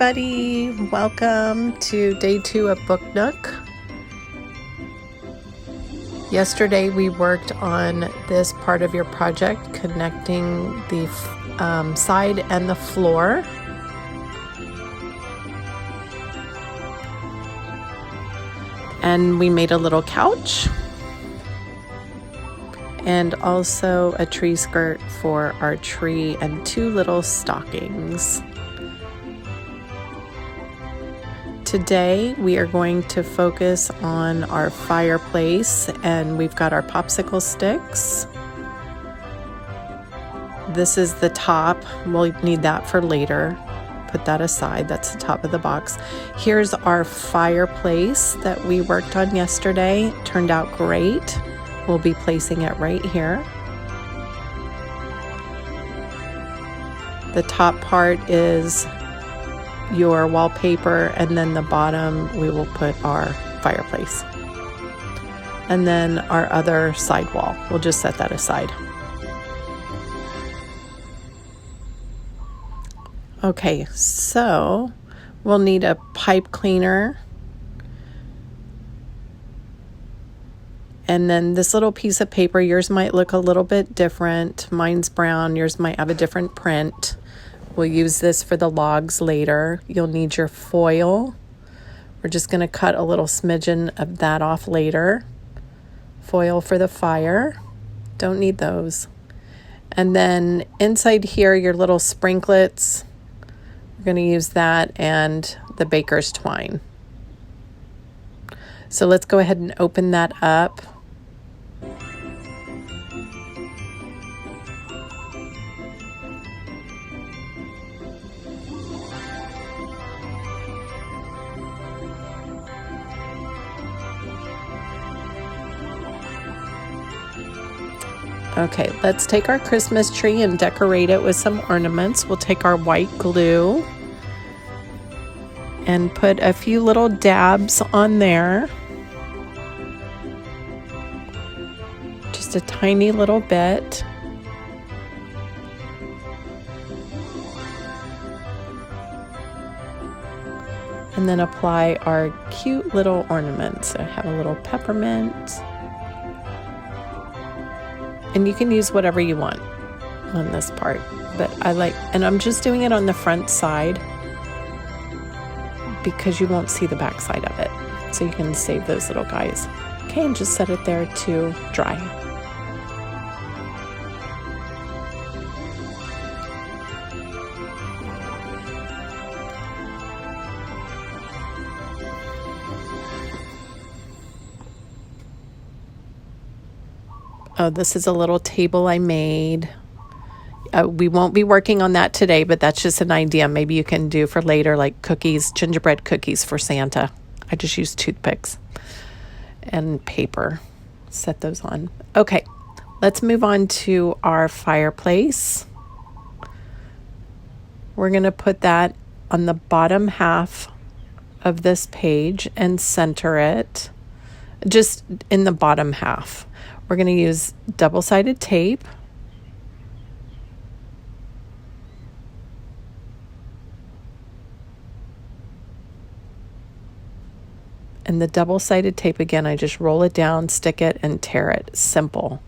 everybody, welcome to day 2 of Book Nook. Yesterday we worked on this part of your project, connecting the side and the floor. And we made a little couch and also a tree skirt for our tree and 2 little stockings. Today we are going to focus on our fireplace, and we've got our popsicle sticks. This is the top. We'll need that for later. Put that aside. That's the top of the box. Here's our fireplace that we worked on yesterday. It turned out great. We'll be placing it right here. The top part is your wallpaper, and then the bottom we will put our fireplace. And then our other side wall, we'll just set that aside. Okay, so we'll need a pipe cleaner. And then this little piece of paper, yours might look a little bit different. Mine's brown, yours might have a different print. We'll use this for the logs later. You'll need your foil. We're just going to cut a little smidgen of that off later. Foil for the fire. Don't need those. And then inside here, your little sprinklets. We're going to use that and the baker's twine. So let's go ahead and open that up. Okay, let's take our Christmas tree and decorate it with some ornaments. We'll take our white glue and put a few little dabs on there. Just a tiny little bit. And then apply our cute little ornaments. I have a little peppermint. And you can use whatever you want on this part, but and I'm just doing it on the front side because you won't see the back side of it. So you can save those little guys. Okay, and just set it there to dry. Oh, this is a little table I made. We won't be working on that today, but that's just an idea. Maybe you can do for later, like cookies, gingerbread cookies for Santa. I just use toothpicks and paper. Set those on. Okay, let's move on to our fireplace. We're going to put that on the bottom half of this page and center it just in the bottom half. We're going to use double-sided tape. And the double-sided tape, again, I just roll it down, stick it, and tear it. Simple.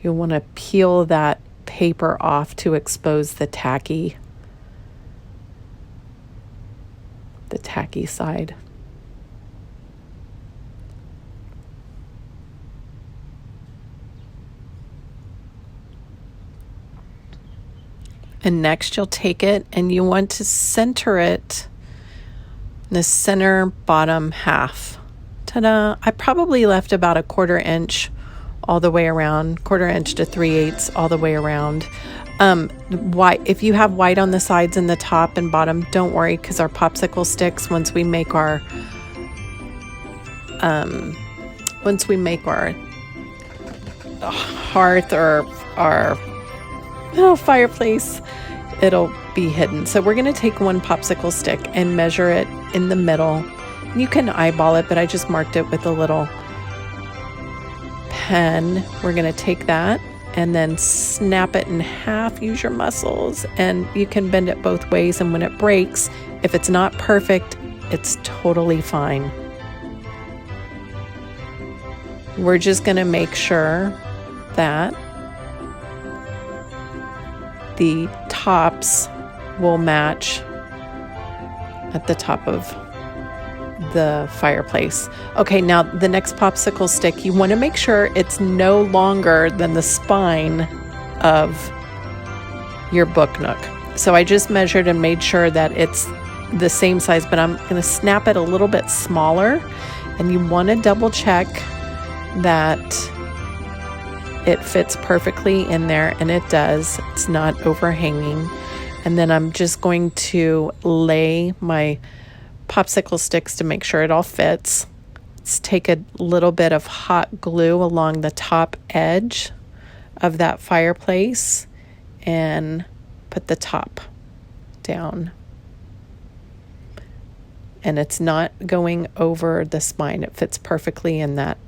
You'll want to peel that paper off to expose the tacky side. And next you'll take it and you want to center it in the center bottom half. Ta-da! I probably left about a 1/4 inch all the way around, 1/4 inch to 3/8 all the way around. White, if you have white on the sides and the top and bottom, don't worry, because our popsicle sticks, once we make our hearth or our fireplace, it'll be hidden. So we're going to take one popsicle stick and measure it in the middle. You can eyeball it, but I just marked it with a little pen. We're going to take that and then snap it in half. Use your muscles, and you can bend it both ways, and when it breaks, if it's not perfect, it's totally fine. We're just going to make sure that the tops will match at the top of the fireplace. Okay, now the next popsicle stick, you want to make sure it's no longer than the spine of your book nook. So I just measured and made sure that it's the same size, but I'm going to snap it a little bit smaller, and you want to double check that it fits perfectly in there, and it does. It's not overhanging. And then I'm just going to lay my popsicle sticks to make sure it all fits. Let's take a little bit of hot glue along the top edge of that fireplace and put the top down. And it's not going over the spine. It fits perfectly in that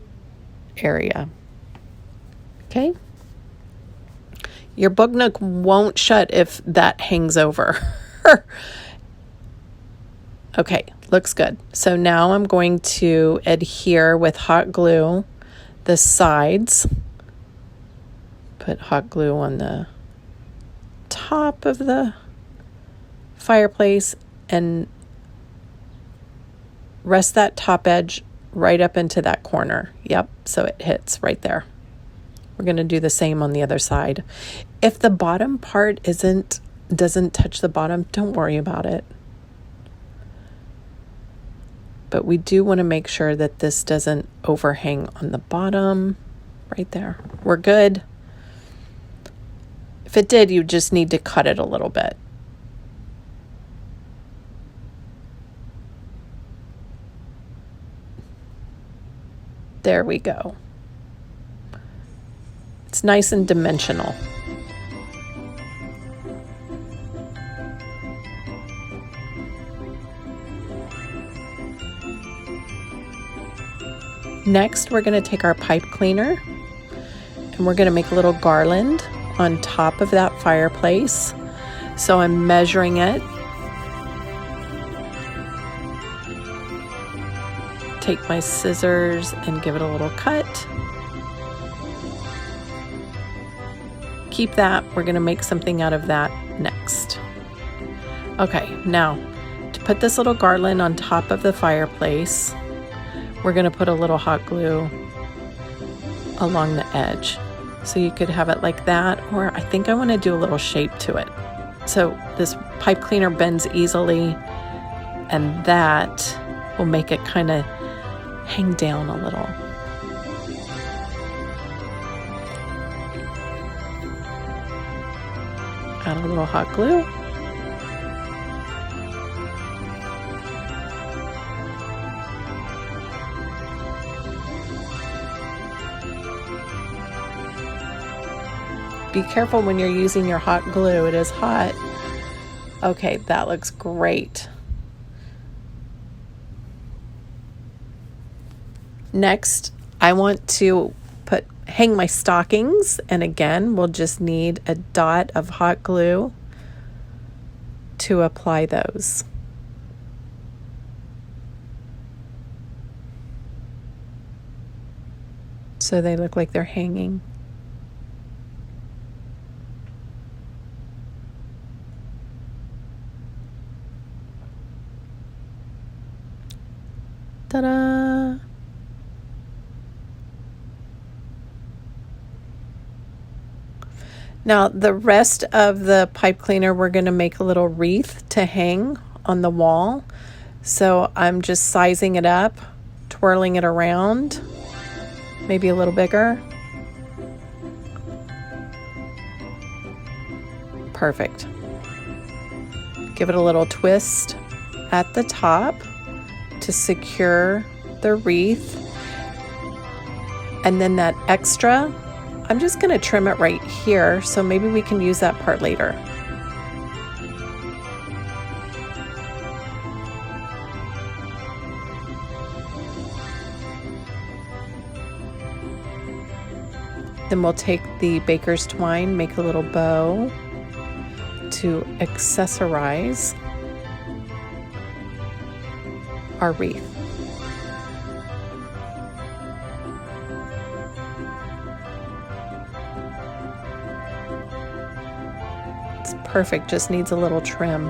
area. Okay? Your book nook won't shut if that hangs over. Okay, looks good. So now I'm going to adhere with hot glue the sides. Put hot glue on the top of the fireplace and rest that top edge right up into that corner. Yep, so it hits right there. We're going to do the same on the other side. If the bottom part doesn't touch the bottom, don't worry about it. But we do want to make sure that this doesn't overhang on the bottom. Right there. We're good. If it did, you just need to cut it a little bit. There we go. It's nice and dimensional. Next, we're going to take our pipe cleaner and we're going to make a little garland on top of that fireplace. So I'm measuring it. Take my scissors and give it a little cut. Keep that. We're going to make something out of that next. Okay, now to put this little garland on top of the fireplace, we're going to put a little hot glue along the edge. So you could have it like that, or I think I want to do a little shape to it. So this pipe cleaner bends easily, and that will make it kind of hang down a little. Add a little hot glue. Be careful when you're using your hot glue. It is hot. Okay, that looks great. Next, I want to hang my stockings, and again, we'll just need a dot of hot glue to apply those. So they look like they're hanging. Ta-da! Now the rest of the pipe cleaner, we're going to make a little wreath to hang on the wall. So I'm just sizing it up, twirling it around, maybe a little bigger. Perfect. Give it a little twist at the top to secure the wreath. And then that extra, I'm just going to trim it right here, so maybe we can use that part later. Then we'll take the baker's twine, make a little bow to accessorize our wreath. It's perfect, just needs a little trim.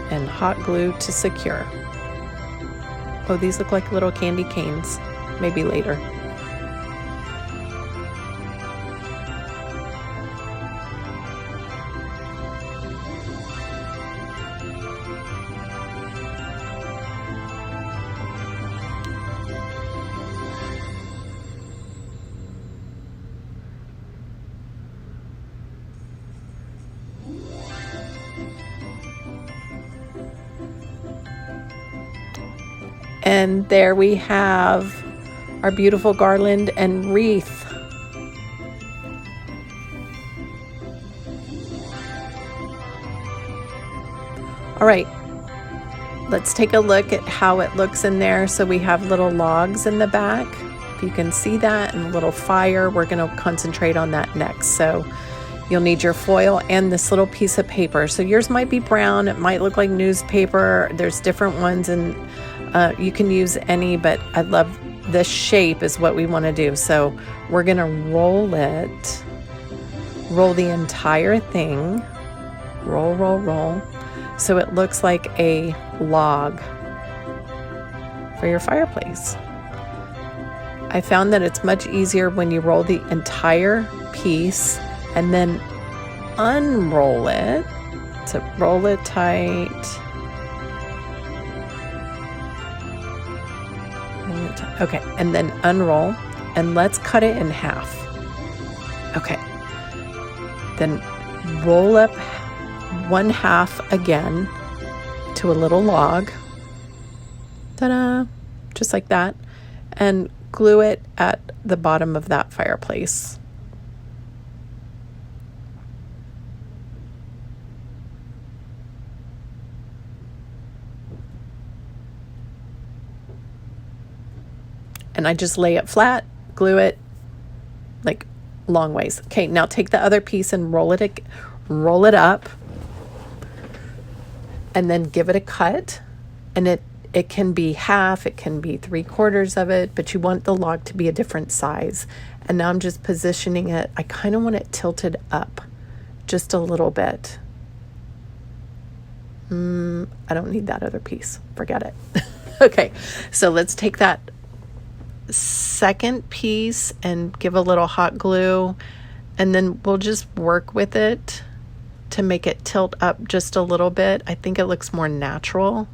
And hot glue to secure. Oh, these look like little candy canes. Maybe later. And there we have our beautiful garland and wreath. All right, let's take a look at how it looks in there. So we have little logs in the back, if you can see that, and a little fire. We're going to concentrate on that next. So you'll need your foil and this little piece of paper. So yours might be brown, it might look like newspaper. There's different ones, and you can use any, but I love this shape is what we want to do. So we're going to roll the entire thing, roll. So it looks like a log for your fireplace. I found that it's much easier when you roll the entire piece and then unroll it. So roll it tight. Okay, and then unroll, and let's cut it in half. Okay, then roll up one half again to a little log. Ta-da! Just like that, and glue it at the bottom of that fireplace. And I just lay it flat, glue it like long ways. Okay, now take the other piece and roll it up, and then give it a cut. And it can be half, it can be 3/4 of it, but you want the log to be a different size. And now I'm just positioning it. I kind of want it tilted up just a little bit. I don't need that other piece. Forget it. Okay, so let's take that second piece and give a little hot glue, and then we'll just work with it to make it tilt up just a little bit. I think it looks more natural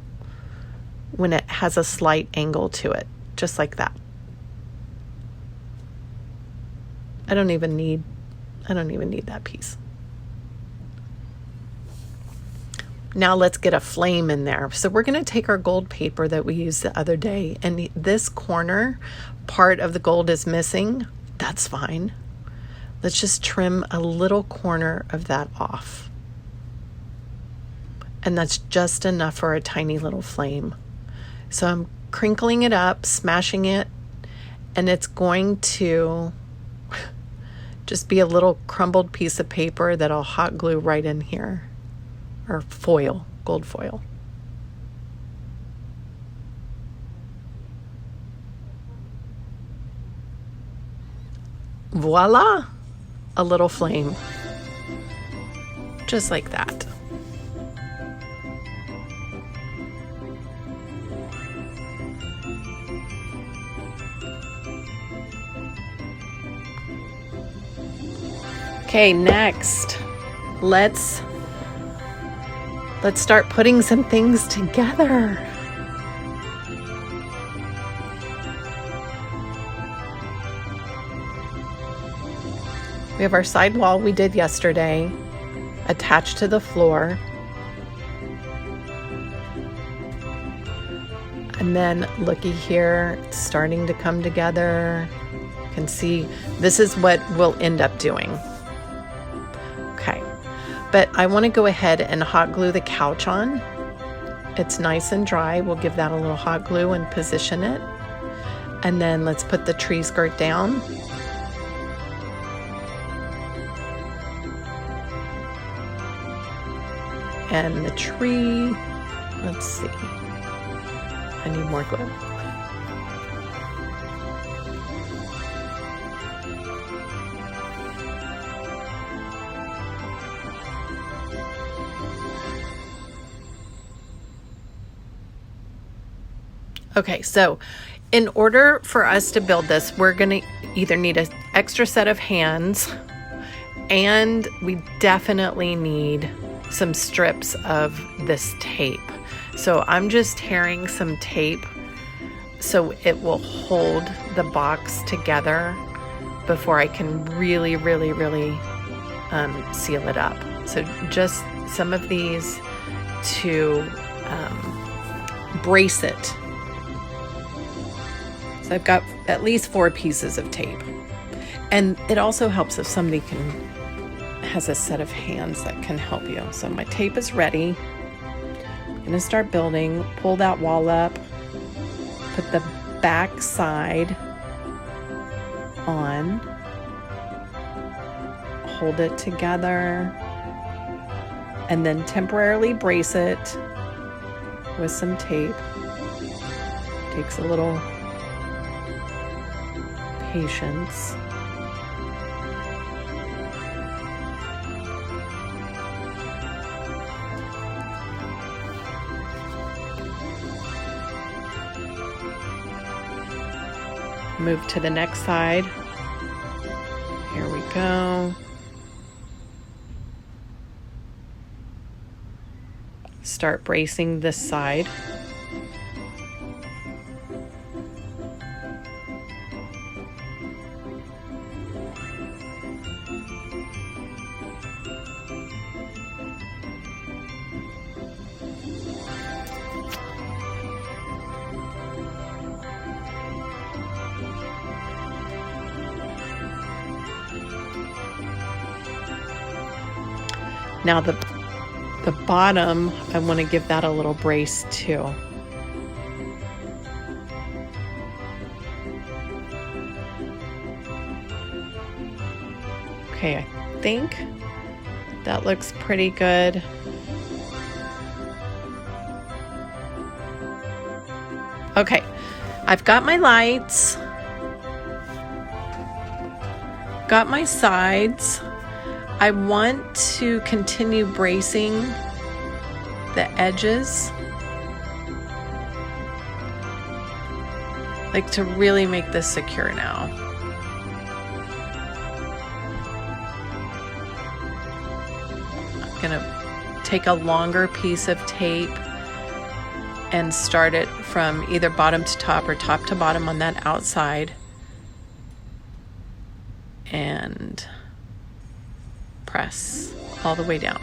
when it has a slight angle to it, just like that. I don't even need that piece. Now let's get a flame in there. So we're going to take our gold paper that we used the other day, and this corner part of the gold is missing. That's fine. Let's just trim a little corner of that off. And that's just enough for a tiny little flame. So I'm crinkling it up, smashing it, and it's going to just be a little crumbled piece of paper that I'll hot glue right in here. Or foil, gold foil. Voila, a little flame. Just like that. Okay, next, let's start putting some things together. We have our side wall we did yesterday attached to the floor. And then looky here, it's starting to come together. You can see this is what we'll end up doing. Okay. But I want to go ahead and hot glue the couch on. It's nice and dry. We'll give that a little hot glue and position it. And then let's put the tree skirt down. And the tree, let's see, I need more glue. Okay, so in order for us to build this, we're gonna either need an extra set of hands, and we definitely need some strips of this tape. So I'm just tearing some tape so it will hold the box together before I can really seal it up. So just some of these to brace it. So I've got at least 4 pieces of tape. And it also helps if somebody has a set of hands that can help you. So my tape is ready. I'm gonna start building, pull that wall up, put the back side on, hold it together, and then temporarily brace it with some tape. Takes a little patience. Move to the next side. Here we go. Start bracing this side. Now the bottom, I want to give that a little brace too. Okay, I think that looks pretty good. Okay, I've got my lights, got my sides. I want to continue bracing the edges, like to really make this secure now. I'm gonna take a longer piece of tape and start it from either bottom to top or top to bottom on that outside, and press all the way down.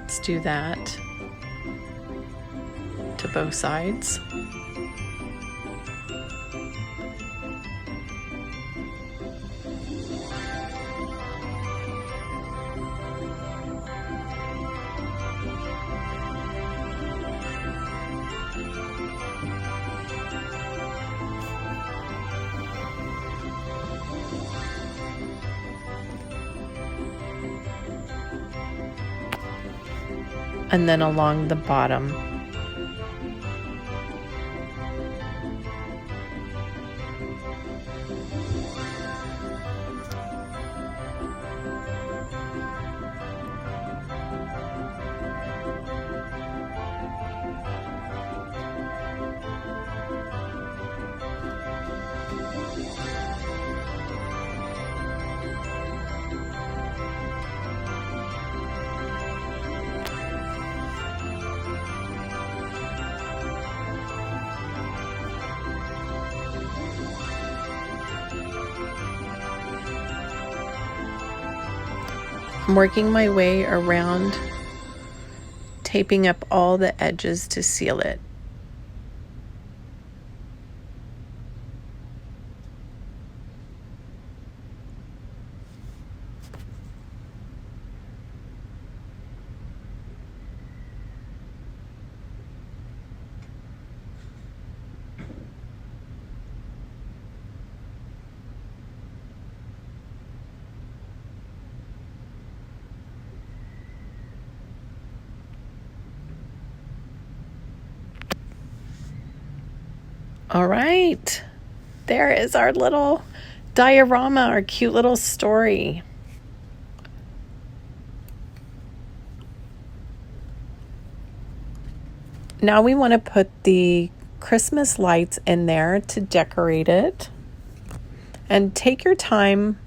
Let's do that to both sides. And then along the bottom. I'm working my way around, taping up all the edges to seal it. All right, there is our little diorama, our cute little story. Now we want to put the Christmas lights in there to decorate it. And take your time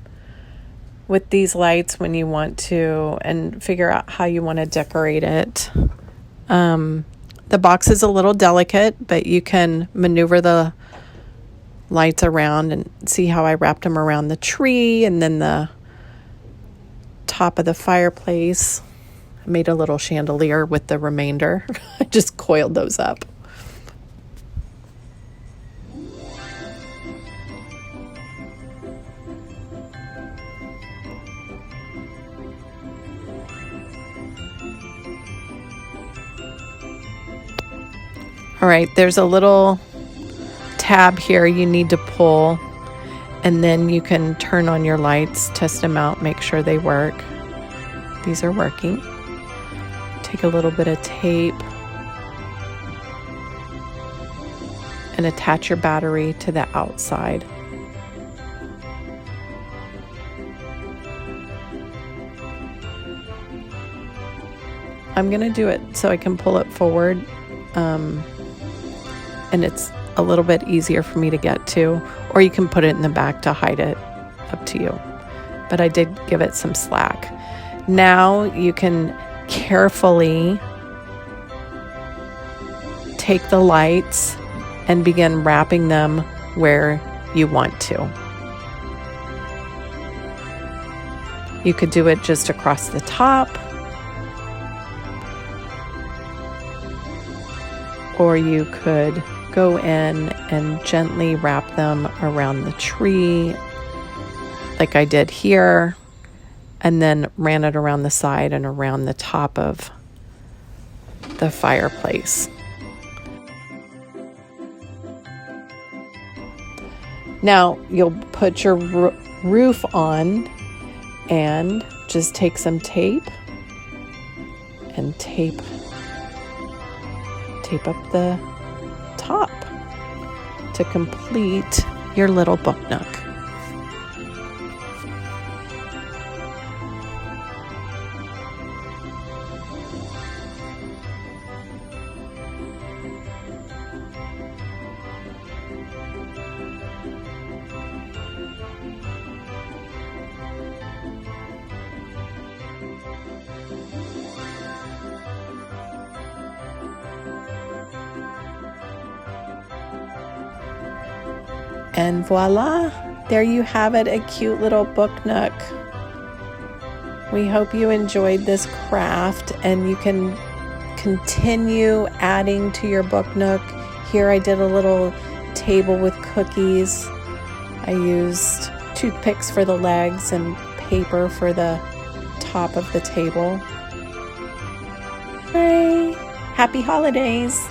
with these lights when you want to and figure out how you want to decorate it. The box is a little delicate, but you can maneuver the lights around and see how I wrapped them around the tree and then the top of the fireplace. I made a little chandelier with the remainder. I just coiled those up. All right, there's a little tab here you need to pull, and then you can turn on your lights, test them out, make sure they work. These are working. Take a little bit of tape and attach your battery to the outside. I'm gonna do it so I can pull it forward. And it's a little bit easier for me to get to, or you can put it in the back to hide it, up to you. But I did give it some slack. Now you can carefully take the lights and begin wrapping them where you want to. You could do it just across the top, or you could go in and gently wrap them around the tree like I did here, and then ran it around the side and around the top of the fireplace. Now you'll put your roof on and just take some tape and tape up the top to complete your little book nook. And voila, there you have it, a cute little book nook. We hope you enjoyed this craft and you can continue adding to your book nook. Here I did a little table with cookies. I used toothpicks for the legs and paper for the top of the table. Bye. Happy holidays.